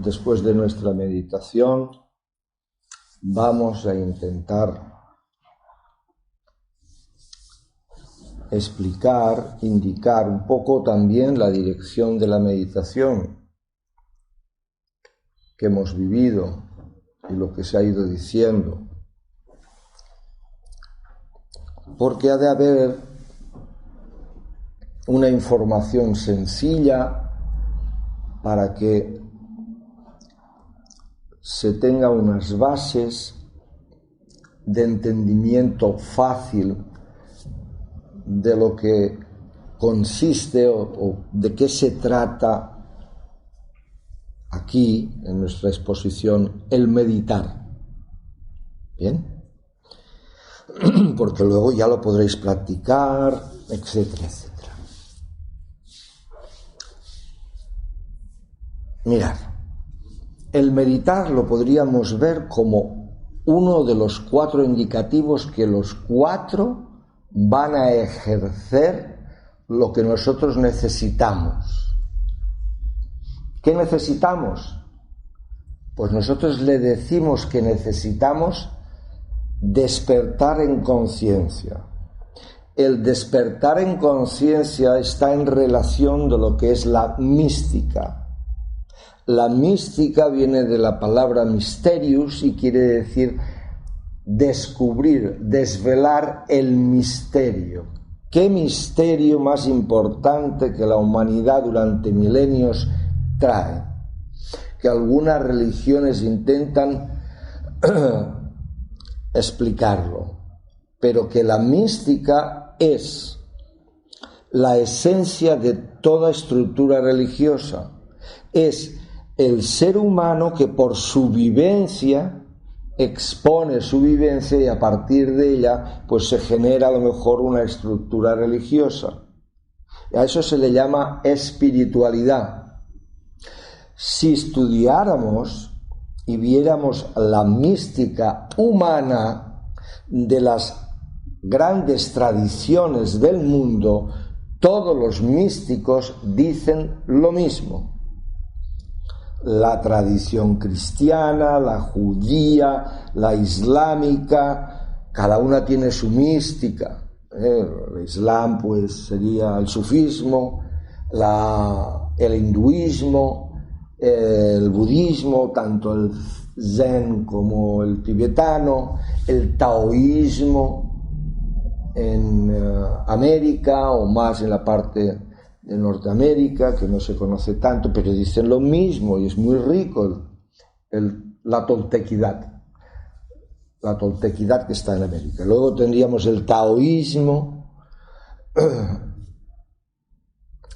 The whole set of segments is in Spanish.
después de nuestra meditación, vamos a intentar explicar, indicar un poco también la dirección de la meditación que hemos vivido y lo que se ha ido diciendo. Porque ha de haber una información sencilla para que se tenga unas bases de entendimiento fácil de lo que consiste o de qué se trata aquí, en nuestra exposición, el meditar. ¿Bien? Porque luego ya lo podréis practicar, etcétera, etcétera. Mirad, el meditar lo podríamos ver como uno de los 4 indicativos que los 4 van a ejercer lo que nosotros necesitamos. ¿Qué necesitamos? Pues nosotros le decimos que necesitamos despertar en conciencia. El despertar en conciencia está en relación de lo que es la mística. La mística viene de la palabra mysterious y quiere decir descubrir, desvelar el misterio. ¿Qué misterio más importante que la humanidad durante milenios trae? Que algunas religiones intentan explicarlo, pero que la mística es la esencia de toda estructura religiosa. Es el ser humano que por su vivencia expone su vivencia y a partir de ella pues se genera a lo mejor una estructura religiosa. A eso se le llama espiritualidad. Si estudiáramos y viéramos la mística humana de las grandes tradiciones del mundo, todos los místicos dicen lo mismo. La tradición cristiana, la judía, la islámica, cada una tiene su mística. El islam pues sería el sufismo, el hinduismo, el budismo, tanto el zen como el tibetano, el taoísmo en América o más en la parte de Norteamérica, que no se conoce tanto, pero dicen lo mismo y es muy rico la toltequidad que está en América. Luego tendríamos el taoísmo,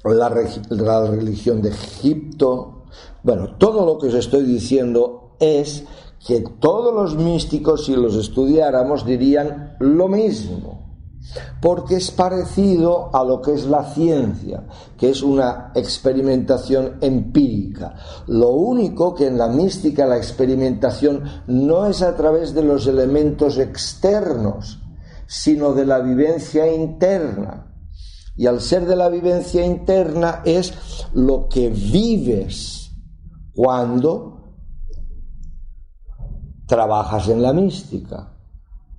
la religión de Egipto. Bueno, todo lo que os estoy diciendo es que todos los místicos, si los estudiáramos, dirían lo mismo. Porque es parecido a lo que es la ciencia, que es una experimentación empírica. Lo único que en la mística la experimentación no es a través de los elementos externos, sino de la vivencia interna. Y al ser de la vivencia interna es lo que vives cuando trabajas en la mística.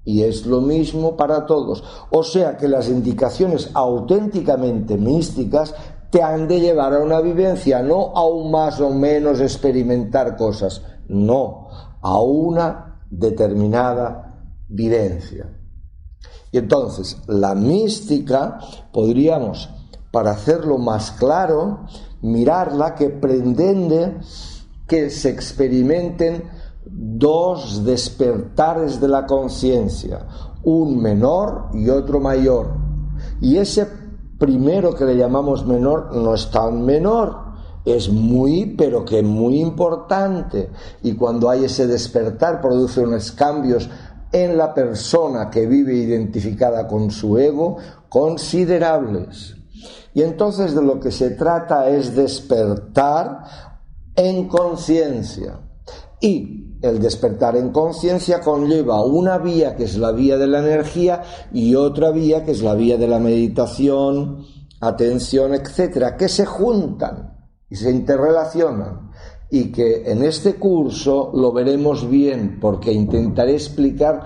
Y es lo mismo para todos. O sea que las indicaciones auténticamente místicas te han de llevar a una vivencia, no a un más o menos experimentar cosas, no, a una determinada vivencia. Y entonces, la mística, podríamos, para hacerlo más claro, mirarla que pretende que se experimenten 2 despertares de la conciencia, un menor y otro mayor. Y ese primero que le llamamos menor no es tan menor, es muy, pero que muy importante. Y cuando hay ese despertar produce unos cambios en la persona que vive identificada con su ego considerables. Y entonces de lo que se trata es despertar en conciencia. Y el despertar en conciencia conlleva una vía que es la vía de la energía y otra vía que es la vía de la meditación, atención, etcétera, que se juntan y se interrelacionan. y que en este curso lo veremos bien, porque intentaré explicar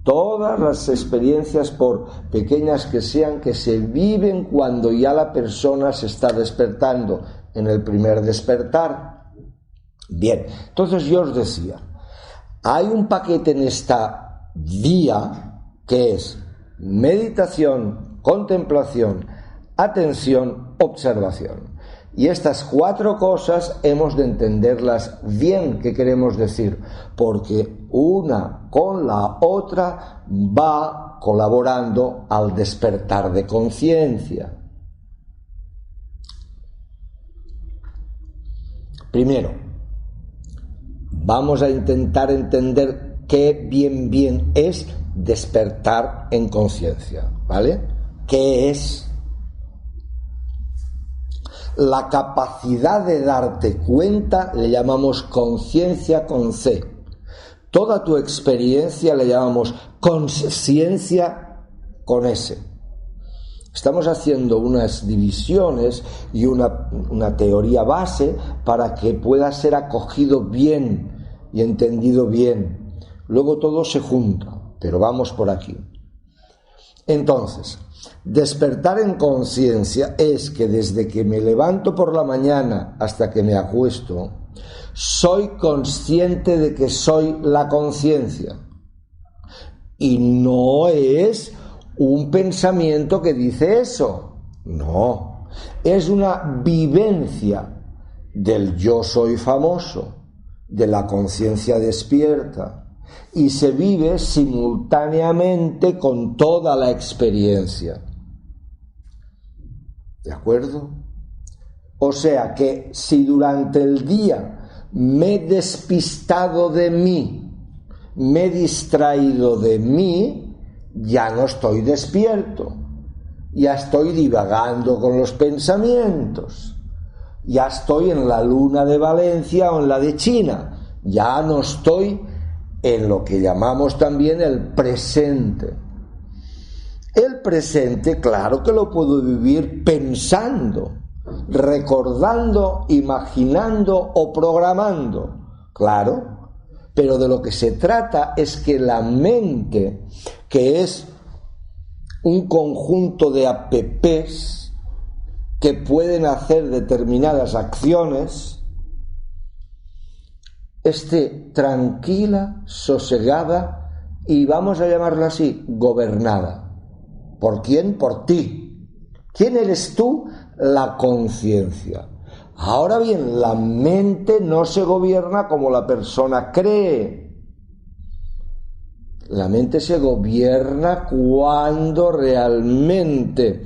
todas las experiencias, por pequeñas que sean, que se viven cuando ya la persona se está despertando, en el primer despertar. Bien, entonces yo os decía, hay un paquete en esta vía que es meditación, contemplación, atención, observación. Y estas 4 cosas hemos de entenderlas bien, qué queremos decir, porque una con la otra va colaborando al despertar de conciencia. Primero, vamos a intentar entender qué bien es despertar en conciencia, ¿vale? ¿Qué es? La capacidad de darte cuenta le llamamos conciencia con C. Toda tu experiencia le llamamos consciencia con S. Estamos haciendo unas divisiones y una teoría base para que pueda ser acogido bien y entendido bien. Luego todo se junta, pero vamos por aquí. Entonces, despertar en conciencia es que desde que me levanto por la mañana hasta que me acuesto, soy consciente de que soy la conciencia. Y no es un pensamiento que dice eso. No, es una vivencia del yo soy famoso, de la conciencia despierta. Y se vive simultáneamente con toda la experiencia. ¿De acuerdo? O sea que si durante el día me he despistado de mí, me he distraído de mí, ya no estoy despierto. Ya estoy divagando con los pensamientos. Ya estoy en la luna de Valencia o en la de China. Ya no estoy en lo que llamamos también el presente. El presente, claro que lo puedo vivir pensando, recordando, imaginando o programando, claro, pero de lo que se trata es que la mente, que es un conjunto de apps que pueden hacer determinadas acciones, esté tranquila, sosegada y, vamos a llamarlo así, gobernada. ¿Por quién? Por ti. ¿Quién eres tú? La conciencia. Ahora bien, la mente no se gobierna como la persona cree. La mente se gobierna cuando realmente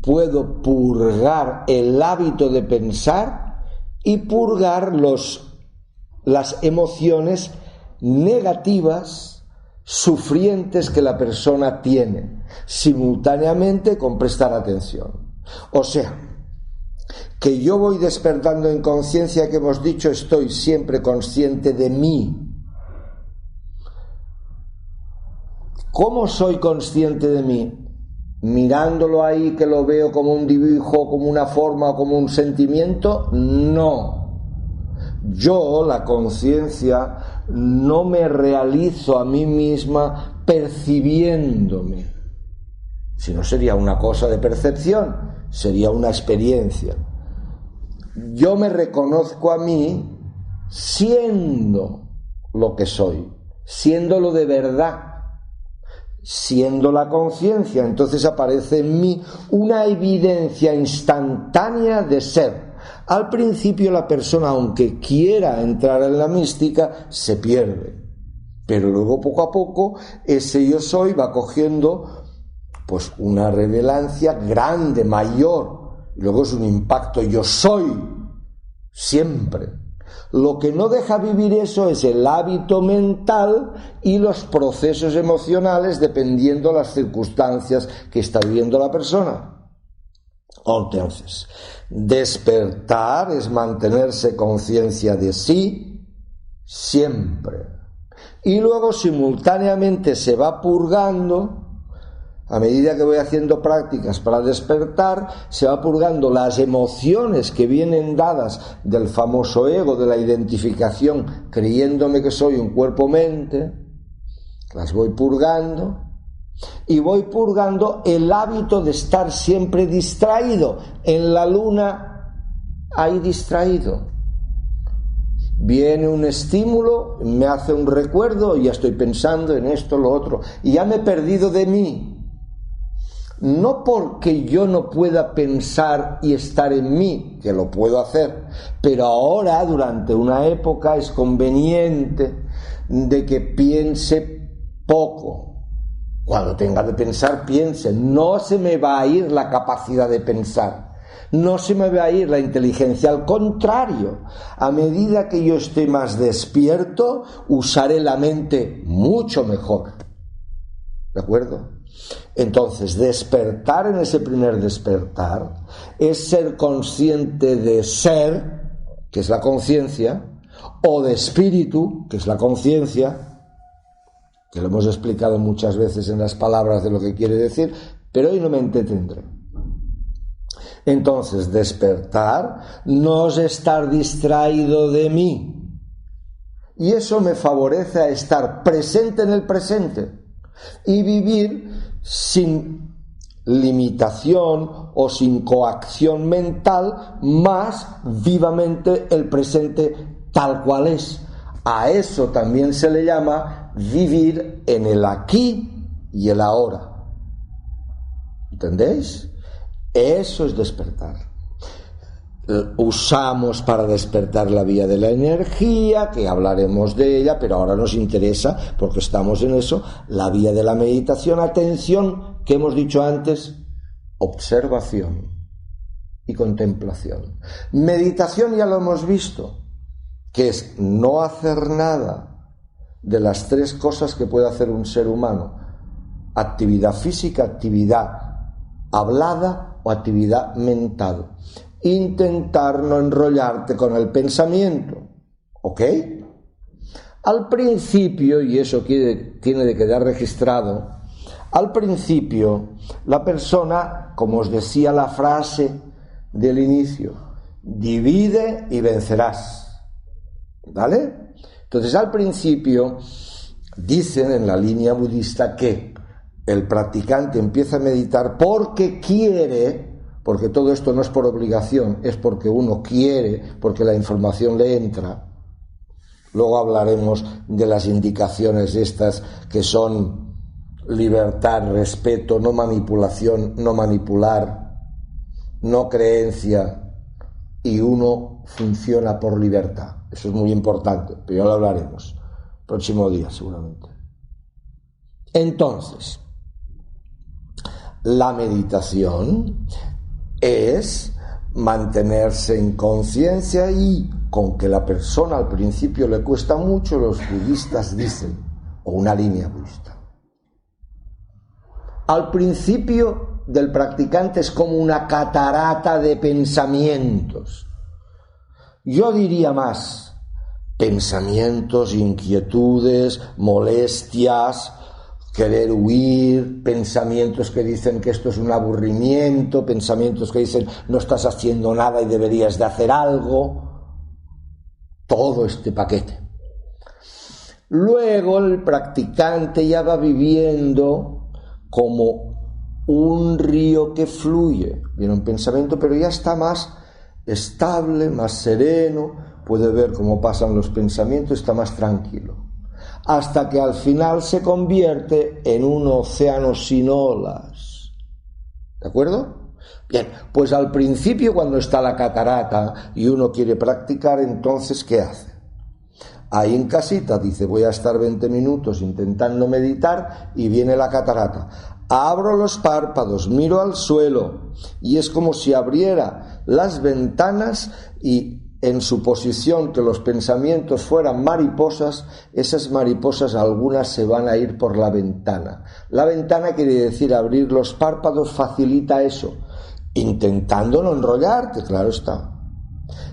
puedo purgar el hábito de pensar y purgar las emociones negativas, sufrientes que la persona tiene, simultáneamente con prestar atención. O sea, que yo voy despertando en conciencia, que hemos dicho, estoy siempre consciente de mí. ¿Cómo soy consciente de mí? Mirándolo ahí, que lo veo como un dibujo, como una forma o como un sentimiento. No. Yo, la conciencia, no me realizo a mí misma percibiéndome. Si no, sería una cosa de percepción, sería una experiencia. Yo me reconozco a mí siendo lo que soy, siéndolo de verdad, siendo la conciencia. Entonces aparece en mí una evidencia instantánea de ser. Al principio la persona, aunque quiera entrar en la mística, se pierde, pero luego poco a poco ese yo soy va cogiendo pues una relevancia grande, mayor. Luego es un impacto, yo soy siempre. Lo que no deja vivir eso es el hábito mental y los procesos emocionales, dependiendo de las circunstancias que está viviendo la persona. Entonces, despertar es mantenerse conciencia de sí siempre. Y luego simultáneamente se va purgando A medida que voy haciendo prácticas para despertar, se va purgando las emociones que vienen dadas del famoso ego, de la identificación, creyéndome que soy un cuerpo-mente, las voy purgando, y voy purgando el hábito de estar siempre distraído. En la luna hay distraído. Viene un estímulo, me hace un recuerdo y ya estoy pensando en esto, lo otro, y ya me he perdido de mí. No porque yo no pueda pensar y estar en mí, que lo puedo hacer, pero ahora, durante una época, es conveniente de que piense poco. Cuando tenga de pensar, piense. No se me va a ir la capacidad de pensar, no se me va a ir la inteligencia. Al contrario, a medida que yo esté más despierto, usaré la mente mucho mejor. ¿De acuerdo? Entonces, despertar en ese primer despertar es ser consciente de ser, que es la conciencia, o de espíritu, que es la conciencia, que lo hemos explicado muchas veces en las palabras de lo que quiere decir, pero hoy no me entretendré. Entonces, despertar no es estar distraído de mí, y eso me favorece a estar presente en el presente y vivir sin limitación o sin coacción mental, más vivamente el presente tal cual es. A eso también se le llama vivir en el aquí y el ahora. ¿Entendéis? Eso es despertar. Usamos para despertar la vía de la energía, que hablaremos de ella, pero ahora nos interesa, porque estamos en eso, la vía de la meditación. Atención, que hemos dicho antes, observación y contemplación. Meditación ya lo hemos visto, que es no hacer nada de las tres cosas que puede hacer un ser humano: actividad física, actividad hablada o actividad mental. Intentar no enrollarte con el pensamiento, ¿ok? Al principio, y eso tiene de quedar registrado, al principio la persona, como os decía la frase del inicio, divide y vencerás, ¿vale? Entonces, al principio dicen en la línea budista que el practicante empieza a meditar porque quiere. Porque todo esto no es por obligación, es porque uno quiere, porque la información le entra. Luego hablaremos de las indicaciones estas que son libertad, respeto, no manipulación, no manipular, no creencia, y uno funciona por libertad. Eso es muy importante, pero ya lo hablaremos próximo día seguramente. Entonces, la meditación es mantenerse en conciencia, y con que la persona al principio le cuesta mucho, los budistas dicen, o una línea budista, al principio del practicante es como una catarata de pensamientos. Yo diría más, pensamientos, inquietudes, molestias, querer huir, pensamientos que dicen que esto es un aburrimiento, pensamientos que dicen no estás haciendo nada y deberías de hacer algo, todo este paquete. Luego el practicante ya va viviendo como un río que fluye, viene un pensamiento, pero ya está más estable, más sereno, puede ver cómo pasan los pensamientos, está más tranquilo, hasta que al final se convierte en un océano sin olas. ¿De acuerdo? Bien, pues al principio, cuando está la catarata y uno quiere practicar, entonces ¿qué hace? Ahí en casita dice, voy a estar 20 minutos intentando meditar, y viene la catarata. Abro los párpados, miro al suelo, y es como si abriera las ventanas, y en su posición que los pensamientos fueran mariposas, esas mariposas algunas se van a ir por la ventana. La ventana quiere decir abrir los párpados, facilita eso, intentando no enrollarte, claro está.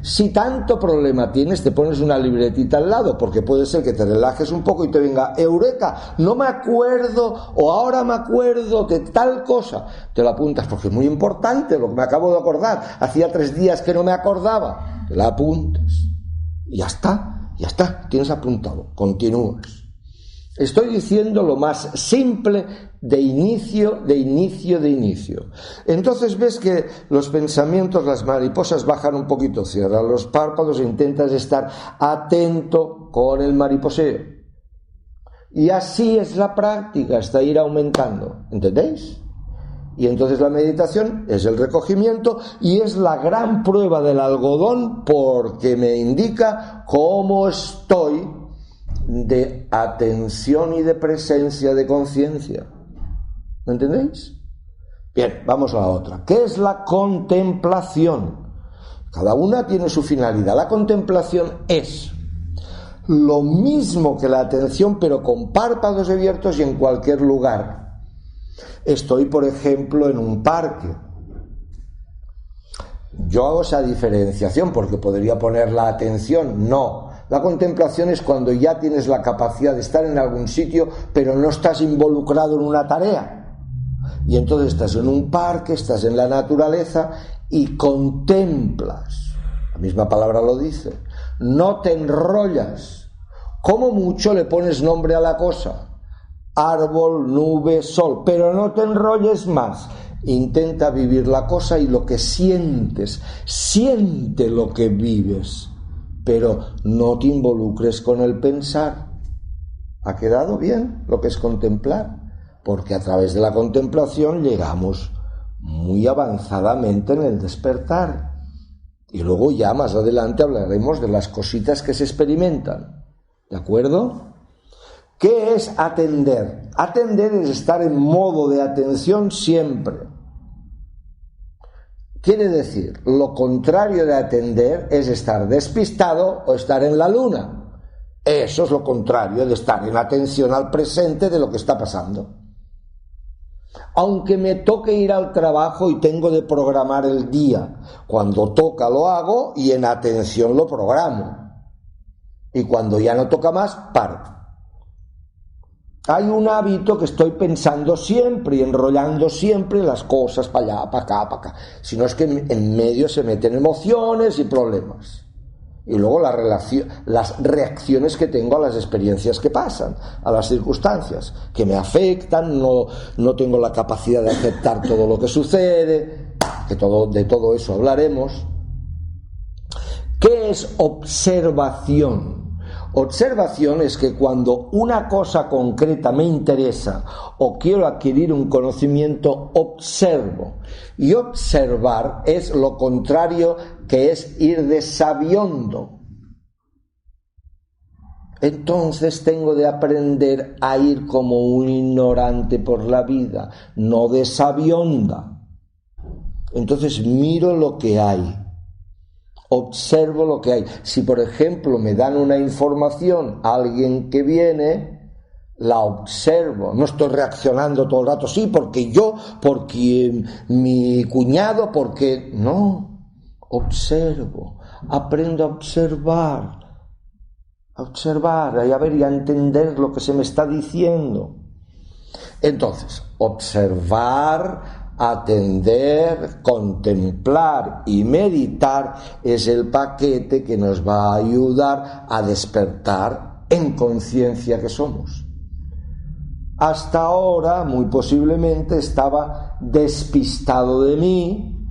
Si tanto problema tienes, te pones una libretita al lado, porque puede ser que te relajes un poco y te venga, eureka, no me acuerdo, o ahora me acuerdo de tal cosa. Te lo apuntas, porque es muy importante lo que me acabo de acordar. Hacía 3 días que no me acordaba. Te la apuntas. Y ya está, tienes apuntado, continúas. Estoy diciendo lo más simple de inicio. Entonces ves que los pensamientos, las mariposas bajan un poquito, cierran los párpados e intentas estar atento con el mariposeo. Y así es la práctica, hasta ir aumentando. ¿Entendéis? Y entonces la meditación es el recogimiento y es la gran prueba del algodón, porque me indica cómo estoy de atención y de presencia de conciencia. ¿Me entendéis? Bien, vamos a la otra. ¿Qué es la contemplación? Cada una tiene su finalidad. La contemplación es lo mismo que la atención, pero con párpados abiertos y en cualquier lugar. Estoy, por ejemplo, en un parque. Yo hago esa diferenciación porque podría poner la atención. No. La contemplación es cuando ya tienes la capacidad de estar en algún sitio, pero no estás involucrado en una tarea. Y entonces estás en un parque, estás en la naturaleza y contemplas. La misma palabra lo dice. No te enrollas. Como mucho le pones nombre a la cosa. Árbol, nube, sol. Pero no te enrolles más. Intenta vivir la cosa y lo que sientes. Siente lo que vives. Pero no te involucres con el pensar. ¿Ha quedado bien lo que es contemplar? Porque a través de la contemplación llegamos muy avanzadamente en el despertar. Y luego ya más adelante hablaremos de las cositas que se experimentan. ¿De acuerdo? ¿Qué es atender? Atender es estar en modo de atención siempre. Quiere decir, lo contrario de atender es estar despistado o estar en la luna. Eso es lo contrario de estar en atención al presente de lo que está pasando. Aunque me toque ir al trabajo y tengo de programar el día, cuando toca lo hago y en atención lo programo. Y cuando ya no toca más, paro. Hay un hábito que estoy pensando siempre y enrollando siempre las cosas para allá, para acá, para acá. Si no es que en medio se meten emociones y problemas. Y luego las reacciones que tengo a las experiencias que pasan, a las circunstancias que me afectan, no tengo la capacidad de aceptar todo lo que sucede, de todo eso hablaremos. ¿Qué es observación? Observación es que cuando una cosa concreta me interesa o quiero adquirir un conocimiento, observo. Y observar es lo contrario, que es ir desaviando. Entonces tengo de aprender a ir como un ignorante por la vida, no desavionda. Entonces miro lo que hay. Observo lo que hay. Si, por ejemplo, me dan una información a alguien que viene, la observo. No estoy reaccionando todo el rato, sí, porque yo, porque mi cuñado, porque... No, observo. Aprendo a observar. Y a ver y a entender lo que se me está diciendo. Entonces, observar, atender, contemplar y meditar es el paquete que nos va a ayudar a despertar en conciencia que somos. Hasta ahora, muy posiblemente, estaba despistado de mí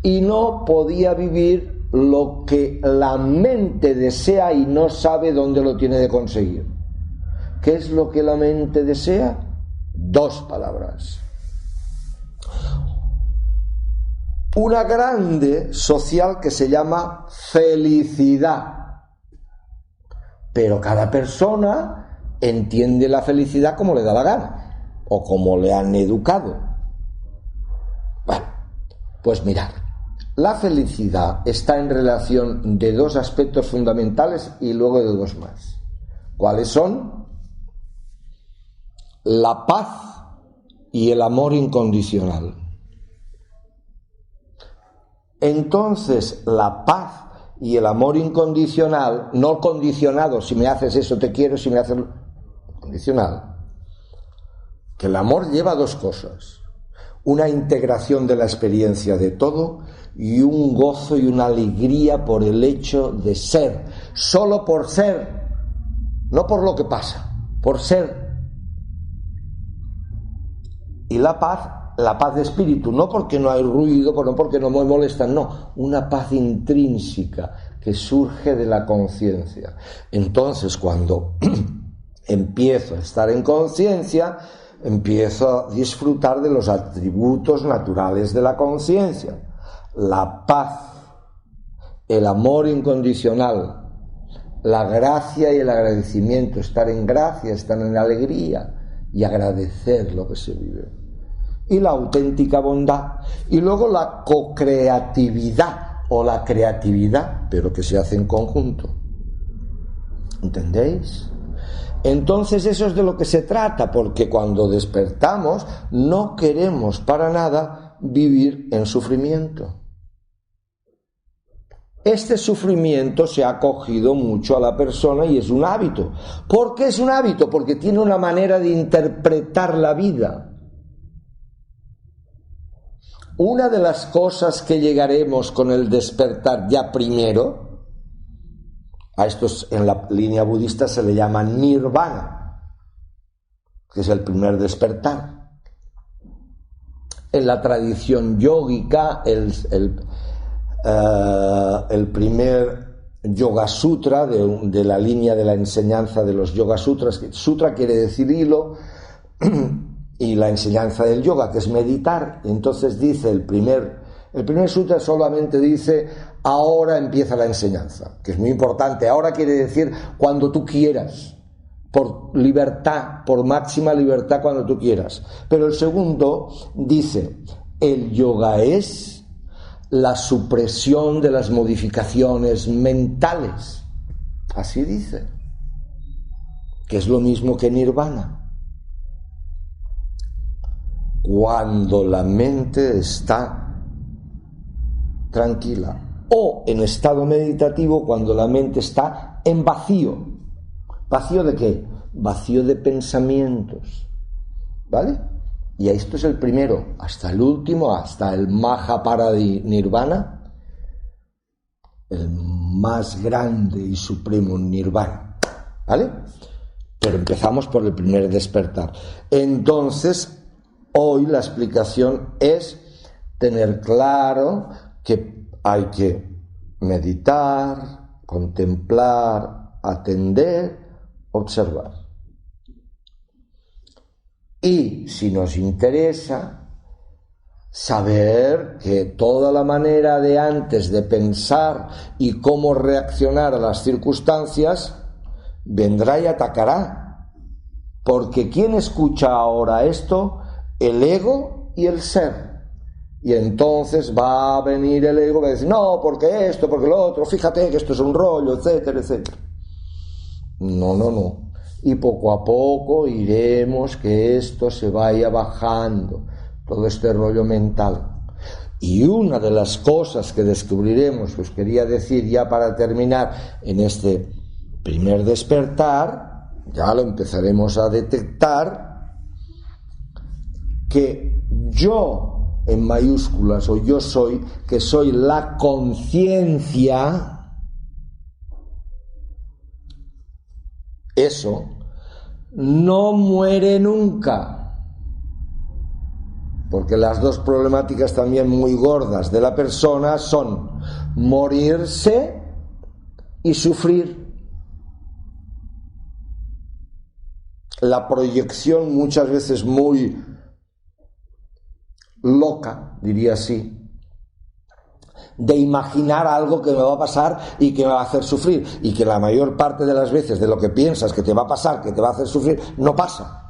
y no podía vivir lo que la mente desea y no sabe dónde lo tiene de conseguir. ¿Qué es lo que la mente desea? 2 palabras. Una grande social que se llama felicidad. Pero cada persona entiende la felicidad como le da la gana o como le han educado. Bueno, pues mirad, la felicidad está en relación de 2 aspectos fundamentales y luego de 2 más. ¿Cuáles son? La paz y el amor incondicional. Entonces la paz y el amor incondicional, no condicionado, si me haces eso te quiero, si me haces... condicional. Que el amor lleva dos cosas: una integración de la experiencia de todo y un gozo y una alegría por el hecho de ser, solo por ser, no por lo que pasa, por ser. Y la paz de espíritu, no porque no hay ruido, no porque no me molestan, no, una paz intrínseca que surge de la conciencia. Entonces, cuando empiezo a estar en conciencia, empiezo a disfrutar de los atributos naturales de la conciencia: la paz, el amor incondicional, la gracia y el agradecimiento, estar en gracia, estar en alegría y agradecer lo que se vive, y la auténtica bondad, y luego la co-creatividad o la creatividad, pero que se hace en conjunto. ¿Entendéis? Entonces eso es de lo que se trata, porque cuando despertamos no queremos para nada vivir en sufrimiento. Este sufrimiento se ha acogido mucho a la persona y es un hábito. ¿Por qué es un hábito? Porque tiene una manera de interpretar la vida. Una de las cosas que llegaremos con el despertar ya primero, a estos en la línea budista se le llama nirvana, que es el primer despertar. En la tradición yógica, el primer Yoga Sutra de la línea de la enseñanza de los Yoga Sutras, que sutra quiere decir hilo, y la enseñanza del yoga, que es meditar. Entonces dice el primer sutra solamente dice: ahora empieza la enseñanza, que es muy importante. Ahora quiere decir cuando tú quieras, por libertad, por máxima libertad, cuando tú quieras. Pero el segundo dice: el yoga es la supresión de las modificaciones mentales. Así dice, que es lo mismo que nirvana. Cuando la mente está tranquila, o en estado meditativo, cuando la mente está en vacío. ¿Vacío de qué? Vacío de pensamientos, ¿vale? Y esto es el primero, hasta el último, hasta el Mahaparinirvana, el más grande y supremo nirvana, ¿vale? Pero empezamos por el primer despertar. Entonces, hoy la explicación es tener claro que hay que meditar, contemplar, atender, observar. Y si nos interesa, saber que toda la manera de antes de pensar y cómo reaccionar a las circunstancias vendrá y atacará. Porque ¿quién escucha ahora esto? El ego y el ser. Y entonces va a venir el ego y va a decir: no, porque esto, porque lo otro, fíjate que esto es un rollo, etcétera, etcétera. No. Y poco a poco iremos que esto se vaya bajando, todo este rollo mental. Y una de las cosas que descubriremos, que os quería decir ya para terminar, en este primer despertar, ya lo empezaremos a detectar, que yo, en mayúsculas, o yo soy, que soy la conciencia, eso no muere nunca. Porque las dos problemáticas también muy gordas de la persona son morirse y sufrir. La proyección muchas veces muy loca, diría así, de imaginar algo que me va a pasar y que me va a hacer sufrir, y que la mayor parte de las veces de lo que piensas que te va a pasar, que te va a hacer sufrir, no pasa.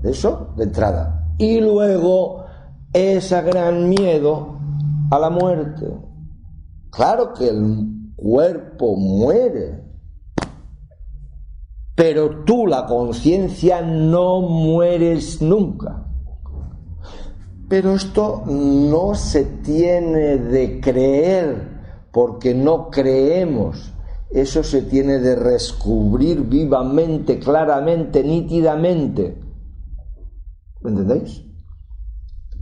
Eso de entrada. Y luego ese gran miedo a la muerte. Claro que el cuerpo muere, pero tú, la conciencia, no mueres nunca. Pero esto no se tiene de creer porque no creemos. Eso se tiene de descubrir vivamente, claramente, nítidamente. ¿Me entendéis?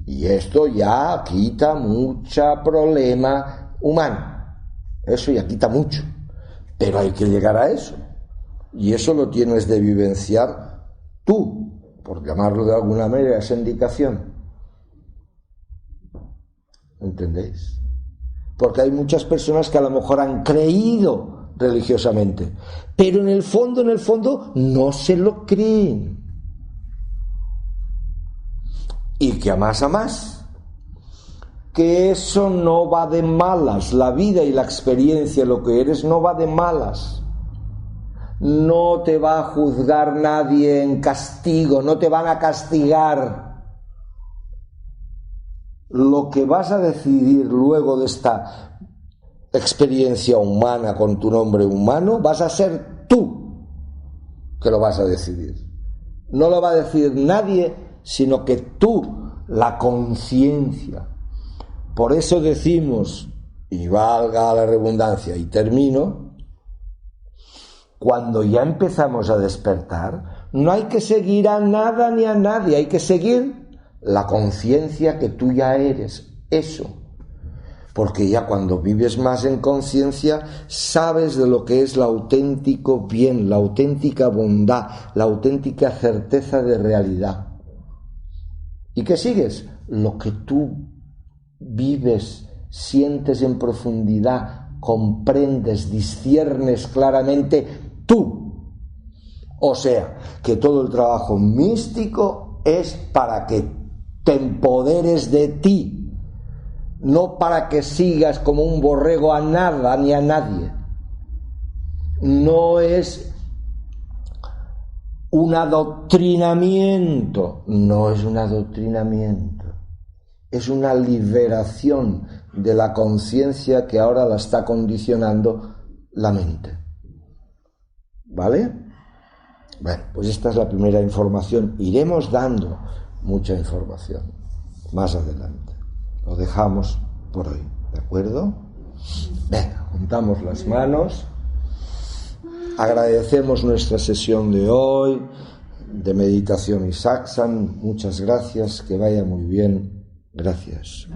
Y esto ya quita mucho problema humano. Eso ya quita mucho. Pero hay que llegar a eso. Y eso lo tienes de vivenciar tú, por llamarlo de alguna manera, esa indicación. ¿Entendéis? Porque hay muchas personas que a lo mejor han creído religiosamente, pero en el fondo no se lo creen. Y que a más, que eso no va de malas, la vida y la experiencia, lo que eres, no va de malas. No te va a juzgar nadie en castigo, no te van a castigar. Lo que vas a decidir luego de esta experiencia humana con tu nombre humano, vas a ser tú que lo vas a decidir. No lo va a decir nadie, sino que tú, la conciencia. Por eso decimos, y valga la redundancia, y termino, cuando ya empezamos a despertar, no hay que seguir a nada ni a nadie, hay que seguir la conciencia que tú ya eres, eso. Porque ya cuando vives más en conciencia, sabes de lo que es el auténtico bien, la auténtica bondad, la auténtica certeza de realidad. ¿Y qué sigues? Lo que tú vives, sientes en profundidad, comprendes, disciernes claramente tú. O sea, que todo el trabajo místico es para que te empoderes de ti, no para que sigas como un borrego a nada ni a nadie. No es un adoctrinamiento, es una liberación de la conciencia que ahora la está condicionando la mente. ¿Vale? Bueno, pues esta es la primera información. Iremos dando mucha información más adelante. Lo dejamos por hoy, ¿de acuerdo? Venga, juntamos las manos. Agradecemos nuestra sesión de hoy de meditación y satsang. Muchas gracias, que vaya muy bien. Gracias.